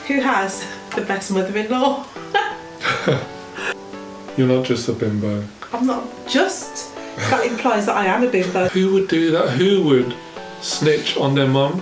Who has the best mother-in-law? You're not just a bimbo. I'm not just. That implies that I am a bimbo. Who would do that? Who would snitch on their mum?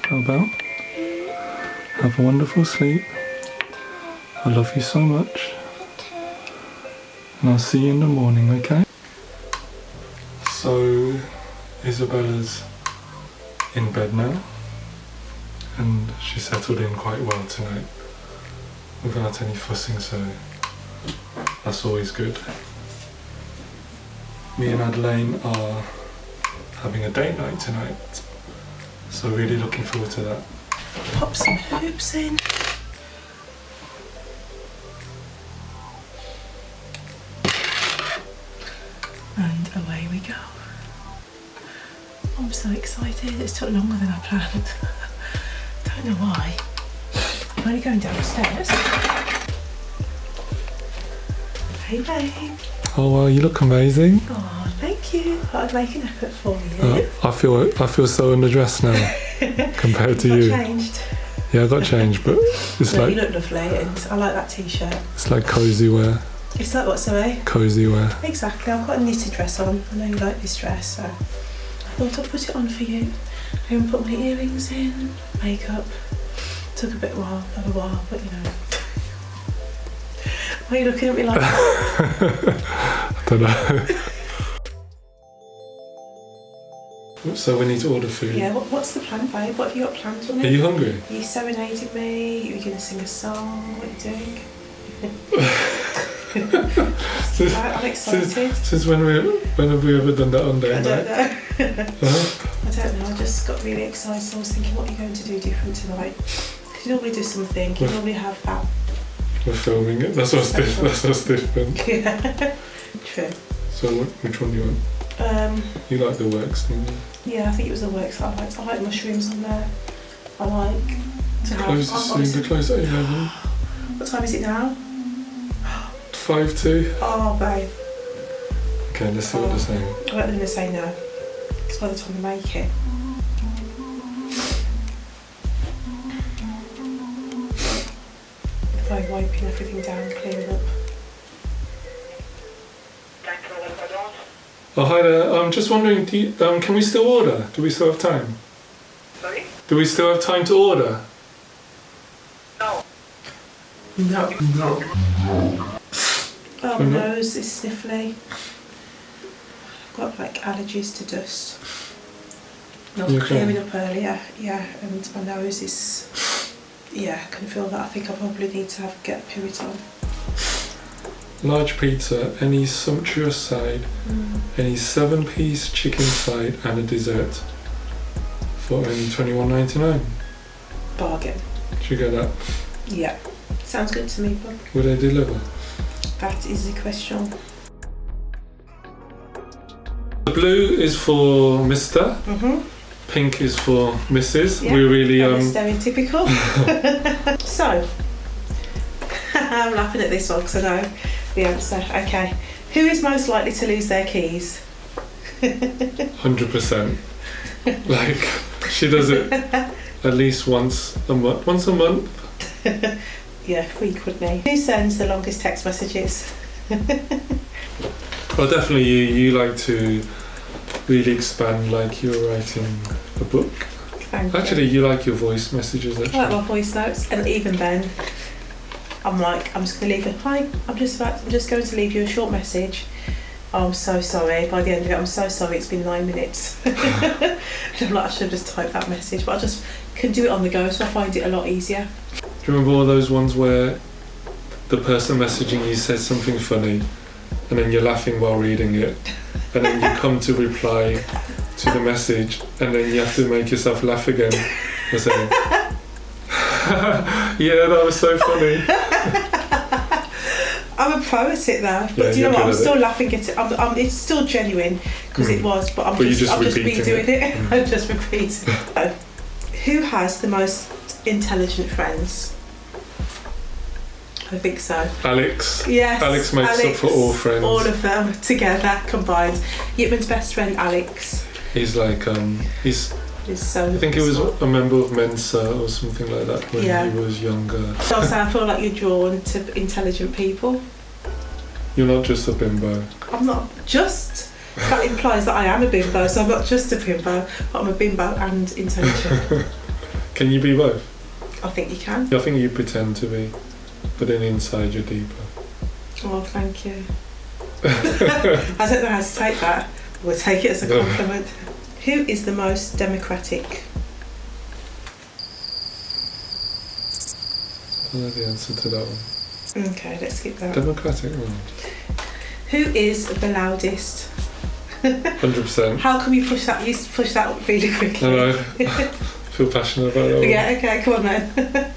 Ambw, have a wonderful sleep. I love you so much. And I'll see you in the morning, okay? So, Isabella's in bed now. And she settled in quite well tonight. Without any fussing, so that's always good. Me and Adelaine are having a date night tonight. So really looking forward to that. Pop some hoops in. And away we go. I'm so excited. It's took longer than I planned. Don't know why. I'm only going downstairs. Hey babe. Oh well, you look amazing. Oh, thank you. I'd make an effort for you. I feel so underdressed now compared to you. Changed. Yeah, I got changed, but it's No, like you look lovely, and I like that t-shirt. it's like cozy wear. It's like what, sorry? Cozy wear. Exactly. I've got a knitted dress on. I know you like this dress, so I thought I'd put it on for you. I even put my earrings in, makeup. Took a bit of a while, but you know. Why are you looking at me like that? I don't know. So we need to order food. Yeah, what's the plan, babe? What have you got planned on it? Are you hungry? Are you serenading me? Are you going to sing a song? What are you doing? I'm excited. Since when have we ever done that on day I night? don't know. I don't know, I just got really excited. I was thinking, what are you going to do different tonight? Because you normally do something, you normally have that. We're filming it, that's what's different. Yeah, true. So which one do you want? You like the works thing? Yeah, I think it was the works that I liked. I like mushrooms on there. I like to have... The close at 11. What time is it now? 5 to. Oh, babe. Okay, let's see what they're saying. I like them to say no. It's by the time I make it. By wiping everything down, clearing up. Oh, hi there. I'm just wondering, can we still order? Do we still have time? Sorry? Do we still have time to order? No. No. Oh, my nose is sniffly. I've got like allergies to dust. I was clearing up earlier, yeah, and my nose is, yeah, I can feel that. I think I probably need to get a Piriton. Large pizza, any sumptuous side, any 7-piece chicken side and a dessert for only $21.99. Bargain. Should you get that? Yeah, sounds good to me, but Will they deliver? that is the question. The blue is for Mr. Pink is for Mrs. Yeah, We really stereotypical. So, I'm laughing at this one because I know the answer. Okay, who is most likely to lose their keys? 100%. Like she does it at least once a month. Yeah, frequently. Who sends the longest text messages? Well, definitely you like to really expand, like you're writing a book. Actually, you like your voice messages. Actually, I like my voice notes, and even then, I'm like, I'm just going to leave it. Hi, I'm just going to leave you a short message. Oh, I'm so sorry. By the end of it, I'm so sorry. It's been 9 minutes. And I'm like, I should have just typed that message, but I just can do it on the go, so I find it a lot easier. do you remember all those ones where the person messaging you says something funny, and then you're laughing while reading it, and then you come to reply to the message, and then you have to make yourself laugh again by saying, "Yeah, that was so funny." I'm a pro at it now, but Yeah, do you know what? I'm still it. laughing at it. It's still genuine because it was, but I'm just redoing it. I'm just repeating. So, who has the most intelligent friends? I think so. Alex. Yes. Alex makes up for all friends. All of them together combined. Yipman's best friend, Alex. He's like he's. He's so. I think he was smart. a member of Mensa or something like that when Yeah. he was younger. Also, I feel like you're drawn to intelligent people. You're not just a bimbo. I'm not just. That implies that I am a bimbo, so I'm not just a bimbo, but I'm a bimbo and intelligent. Can you be both? I think you can. I think you pretend to be, but then inside you're deeper. Oh, thank you. I don't know how to take that. We'll take it as a compliment. Who is the most democratic? I don't know the answer to that one. Okay, let's skip that. Democratic one. Who is the loudest? 100%. How can we push that? You push that really quickly. I know. Feel passionate about that one. Yeah, okay, come on then.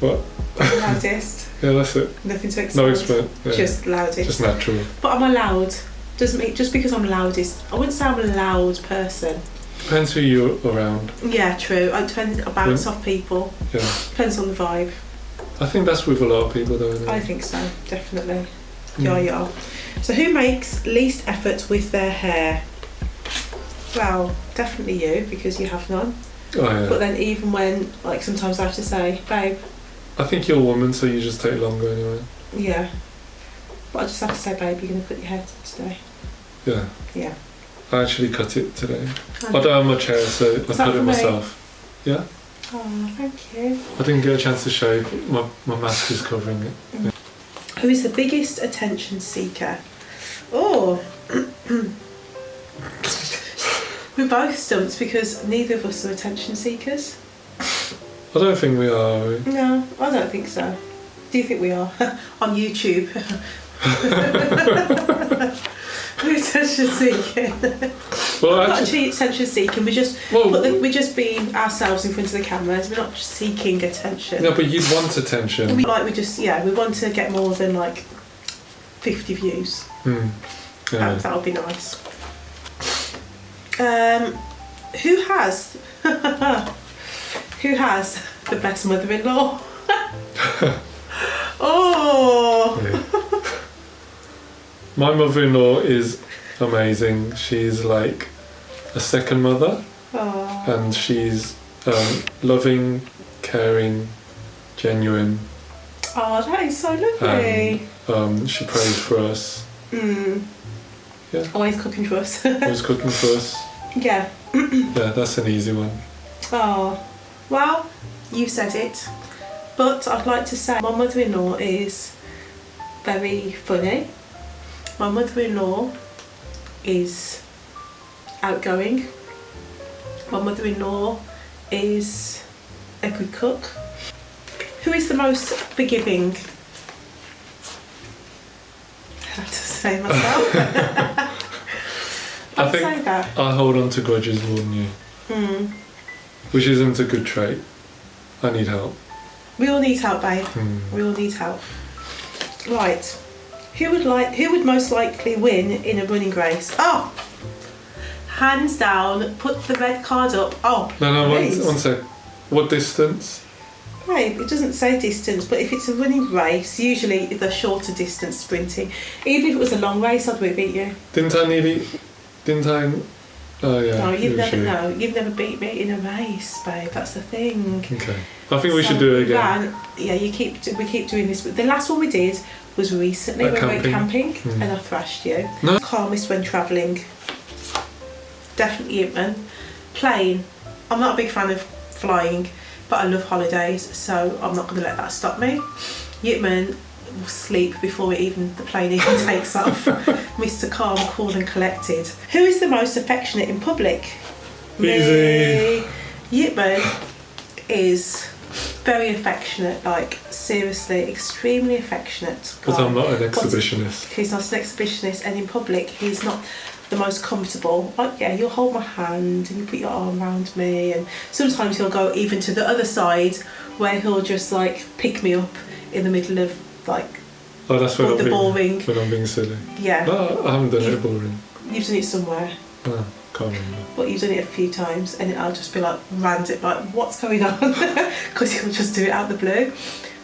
What? Loudest. Yeah, that's it. Nothing to expect. No expert. Yeah. Just loudest. Just natural. But I'm a loud. Doesn't mean just because I'm loudest. I wouldn't say I'm a loud person. Depends who you're around. Yeah, true. I depend. I bounce off people. Yeah. Depends on the vibe. I think that's with a lot of people though, isn't it? I think so, definitely. Mm. Yeah. So who makes least effort with their hair? Well, definitely you, because you have none. Oh yeah. But then even when, like, sometimes I have to say, babe, I think you're a woman, so you just take longer anyway. yeah. But I just have to say, babe, you're going to cut your hair today. Yeah. Yeah. I actually cut it today. I don't have much hair, so I that cut for it me? myself. Yeah. Oh, thank you. I didn't get a chance to shave. My mask is covering it. Yeah. Who is the biggest attention seeker? Oh. We're both stumped because neither of us are attention seekers. I don't think we are we? No, I don't think so. Do you think we are? On YouTube. We're attention seeking. Well, We're not actually, actually attention seeking, we're just we're just being ourselves in front of the cameras, we're not just seeking attention. no, but you'd want attention. We want to get more than like 50 views. Yeah. That would be nice. Who has the best mother-in-law? Oh. Yeah. My mother-in-law is amazing. She's like a second mother, Oh. and she's loving, caring, genuine. Oh, that is so lovely. She prays for us. Yeah. Always cooking for us. Always cooking for us. Yeah. Yeah, that's an easy one. Oh, well, you said it. But I'd like to say my mother-in-law is very funny. My mother-in-law is outgoing. My mother-in-law is a good cook. Who is the most forgiving? I have to say myself. I I'd think say that. I hold on to grudges more than you, which isn't a good trait. I need help. We all need help, babe. We all need help. Right. Who would most likely win in a running race? Oh! Hands down, put the red card up. Oh, No, please. one sec. What distance? Babe, it doesn't say distance, but if it's a running race, usually the shorter distance sprinting. Even if it was a long race, I'd beat you. Didn't I? Oh yeah. No, you've usually. never beat me in a race, babe. That's the thing. Okay. I think we should do it again. Yeah, we keep doing this. But the last one we did was recently when we went camping, and I thrashed you. No. Calmest when travelling. Definitely Yipman. Plane. I'm not a big fan of flying, but I love holidays, so I'm not going to let that stop me. Yipman will sleep before the plane even takes off. Mr. Calm, cool and collected. Who is the most affectionate in public? Easy. Me. Yipman is very affectionate, like seriously, extremely affectionate. But I'm not an exhibitionist. He's not an exhibitionist, and in public he's not the most comfortable. Like, yeah, you'll hold my hand and you put your arm around me, and sometimes he'll go even to the other side where he'll just like pick me up in the middle of like That's when boring. When I'm being silly. Yeah. No, I haven't done it boring. You've done it somewhere. No, can't remember. But you've done it a few times, and I'll just be like random, like what's going on? Because he'll just do it out of the blue.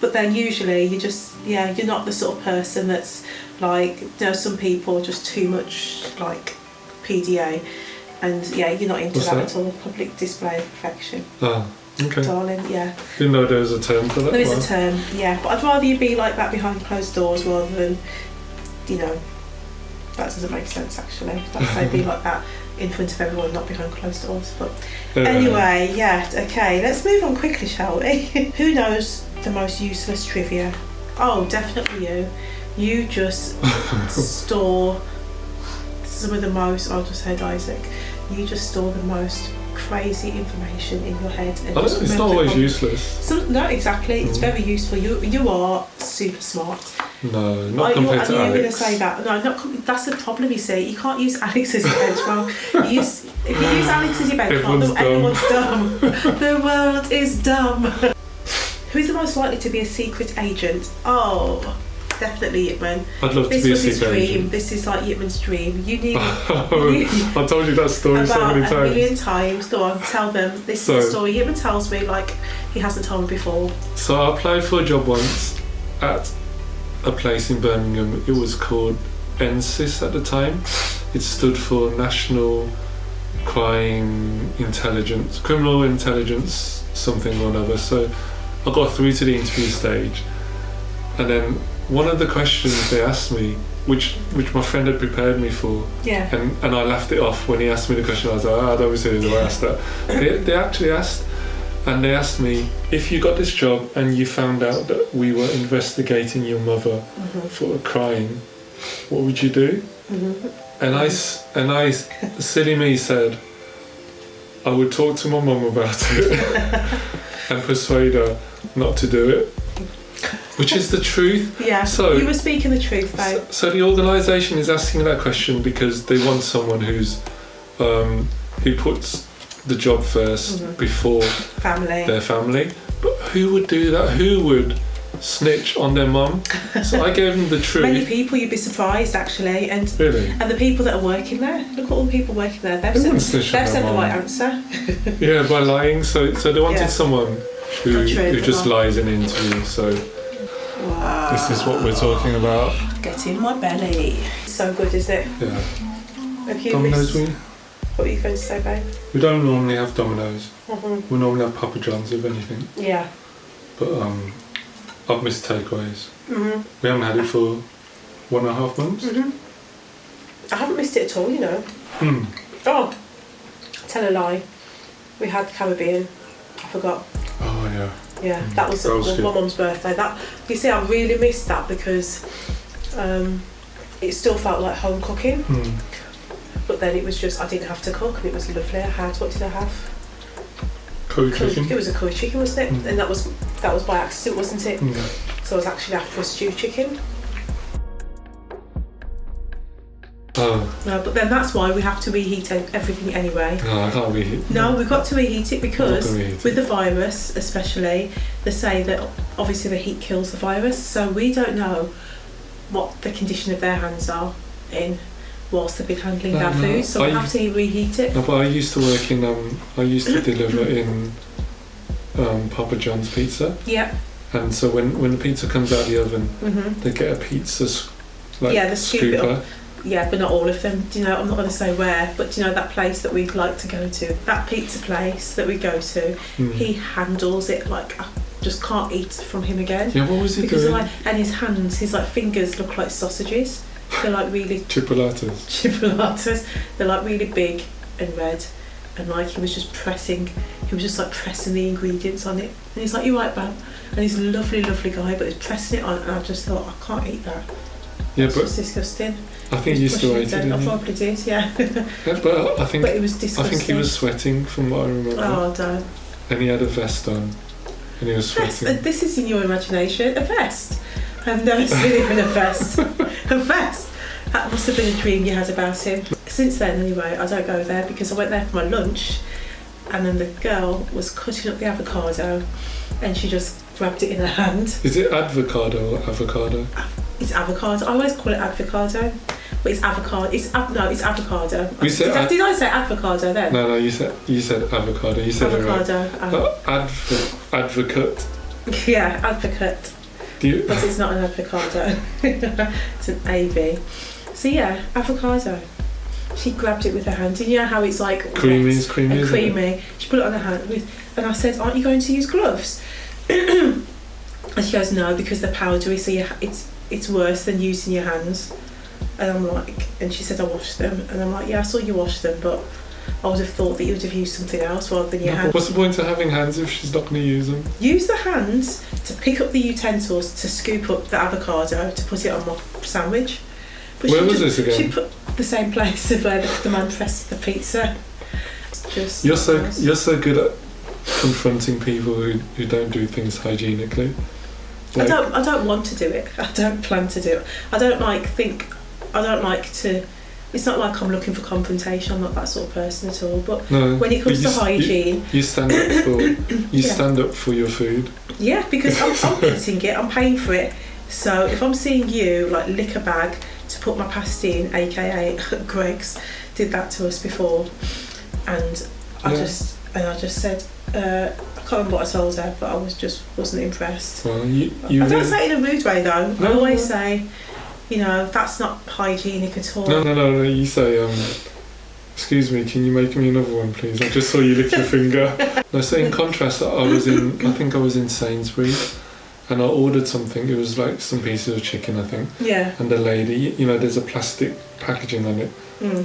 But then usually you're not the sort of person that's like, some people are just too much like PDA. And yeah, you're not into What's that that? at all. Public display of affection, Ah, okay. darling. Yeah, Didn't know there was a term for that. there is Wow. a term. Yeah, but I'd rather you be like that behind closed doors rather than, you know, that doesn't make sense actually. That's say be like that in front of everyone, not behind closed doors. But anyway, yeah, okay, let's move on quickly, shall we? Who knows the most useless trivia? Oh, definitely you. You just store some of the most, I'll just head Isaac, you just store the most crazy information in your head. And just It's not remember always from- useless. No, exactly, it's very useful. You are super smart. No, not compared to I knew you were going to Alex. say that. No, that's the problem, you see. You can't use Alex as your benchmark. If you use Alex as your benchmark, everyone's dumb. The world is dumb. Who's the most likely to be a secret agent? Oh, definitely Yitman. I'd love This to be a was his secret dream. agent. This is like Yitman's dream. You knew I told you that story so about many a times. million times. Go on, tell them. This So- is the story Yitman tells me like he hasn't told me before. So I applied for a job once at a place in Birmingham. It was called NSIS at the time. It stood for National Crime Intelligence, Criminal Intelligence, something or another. So I got through to the interview stage, and then one of the questions they asked me, which my friend had prepared me for, Yeah. and I laughed it off when he asked me the question. I was like, I don't see the way I asked that. They actually asked, and they asked me, if you got this job and you found out that we were investigating your mother for a crime, what would you do? And I, silly me, said, I would talk to my mum about it and persuade her not to do it, which is the truth. Yeah. So you were speaking the truth, babe. So the organisation is asking that question because they want someone who's who puts the job 1st before Family. their family. But who would do that? Who would snitch on their mum? So I gave them the truth. Many people, you'd be surprised actually, and Really? the people that are working there. Look at all the people working there. They've They said wouldn't snitch on the their mum. right answer. Yeah, by lying. So they wanted Yeah. someone who Not true, who just but- lies in interviews. So Wow. this is what we're talking about. Get in my belly. So good, is it? Yeah. Have you Domino's. missed? What were you going to say, babe? We don't normally have Domino's. Mm-hmm. We normally have Papa John's if anything. Yeah. But I've missed takeaways. Mhm. We haven't had it for 1.5 months. Mhm. I haven't missed it at all, you know. Hmm. Oh, tell a lie. We had Caribbean. I forgot. Oh yeah. Yeah, that was, That was my good. mum's birthday. That you see, I really missed that because it still felt like home cooking. Hmm. But then it was just I didn't have to cook, and it was lovely. I had what did I have? Curry chicken. It was a curry chicken, wasn't it? Mm. And that was by accident, wasn't it? Hmm. So I was actually after a stew chicken. Oh. No, but then that's why we have to reheat everything anyway. No, I can't reheat. No, we've got to reheat it because I'm not gonna reheat with the virus especially, they say that obviously the heat kills the virus, so we don't know what the condition of their hands are in whilst they've been handling No, our no, food, so we I- have to reheat it. No, but I used to work in. I used to deliver in Papa John's pizza, Yeah. and so when the pizza comes out of the oven, Mhm. they get a pizza like Yeah, they scoop it scooper. up. Yeah, but not all of them. Do you know? I'm not going to say where, but do you know that place that we'd like to go to? That pizza place that we go to. Hmm. He handles it like I just can't eat from him again. Yeah, what was he Because doing? like, and his hands, his like fingers look like sausages. They're like really Chipolatas. chipolatas. They're like really big and red, and like he was just like pressing the ingredients on it. And he's like, "You right, Bab?" And he's a lovely, lovely guy, but he's pressing it on, and I just thought, I can't eat that. Yeah, It's but just disgusting. I think you still ate it, I didn't you? probably did, yeah. Yeah, but I think But it was disgusting. I think he was sweating from what I remember, Oh, don't. and he had a vest on, and he was Vest. sweating. This is in your imagination. A vest. I've never seen him in a vest. A vest. That must have been a dream you had about him. Since then, anyway, I don't go there because I went there for my lunch, and then the girl was cutting up the avocado, and she just grabbed it in her hand. Is it avocado or avocado? It's avocado. I always call it avocado, but it's avocado. It's avocado. We said Did I say avocado then? No, you said avocado. You said Avocado. it right. Advocate. Yeah, advocate. Do you? But it's not an avocado. It's an AV. So yeah, avocado. she grabbed it with her hand. And you know how it's like Creamy, wet it's creamy, and isn't it? creamy. She put it on her hand, and I said, "Aren't you going to use gloves?" And she goes, "No, because they're powdery, so it's worse than using your hands." And I'm like, and she said, "I washed them," and I'm like, "Yeah, I saw you wash them, but I would have thought that you would have used something else rather than your hands." What's the point of having hands if she's not going to use them? Use the hands to pick up the utensils, to scoop up the avocado, to put it on my sandwich. But Where was this again? She put the same place where the man pressed the pizza. Just You're so good at confronting people who don't do things hygienically. I don't want to do it. I don't plan to do it. I don't like to. It's not like I'm looking for confrontation. I'm not that sort of person at all. But No, when it comes to hygiene, you stand up for Yeah. stand up for your food. yeah, because I'm eating it, I'm paying for it. So if I'm seeing you like lick a bag to put my pasta in, aka Greg's did that to us before, and I just said, I can't remember what I told her, but I wasn't impressed. Well, I don't say it in a rude way though. No, I always no. say, that's not hygienic at all. No. You say, excuse me, can you make me another one, please? I just saw you lick your finger. No, so in contrast, I think I was in Sainsbury's, and I ordered something. It was like some pieces of chicken, I think. Yeah. And the lady, there's a plastic packaging on it,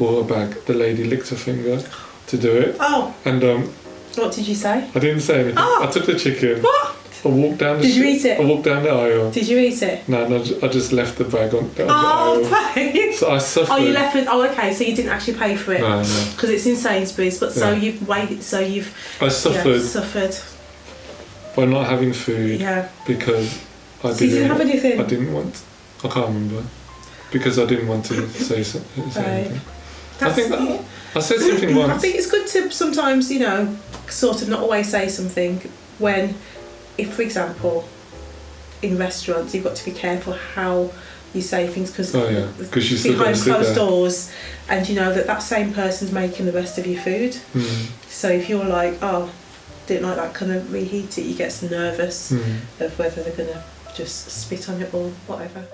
or a bag. The lady licked her finger to do it. Oh. And What did you say? I didn't say anything. Oh. I took the chicken. What? I walked down the Did you eat it? I walked down the aisle. Did you eat it? No, I just left the bag on the Oh, aisle. thanks. So I suffered. Oh, you left it. Oh, okay. So you didn't actually pay for it. No. Because it's in Sainsbury's, but so Yeah. you've waited. So you've I suffered suffered. by not having food Yeah. because I So you didn't have anything. I didn't want. I can't remember because I didn't want to say anything. I think that I said something once. I think it's good to sometimes, sort of not always say something when, if for example, in restaurants, you've got to be careful how you say things because you still got behind to sit closed there. doors, and you know that same person's making the rest of your food. So if you're like, oh, didn't like that, kind of reheat it, you get nervous of whether they're gonna just spit on it or whatever.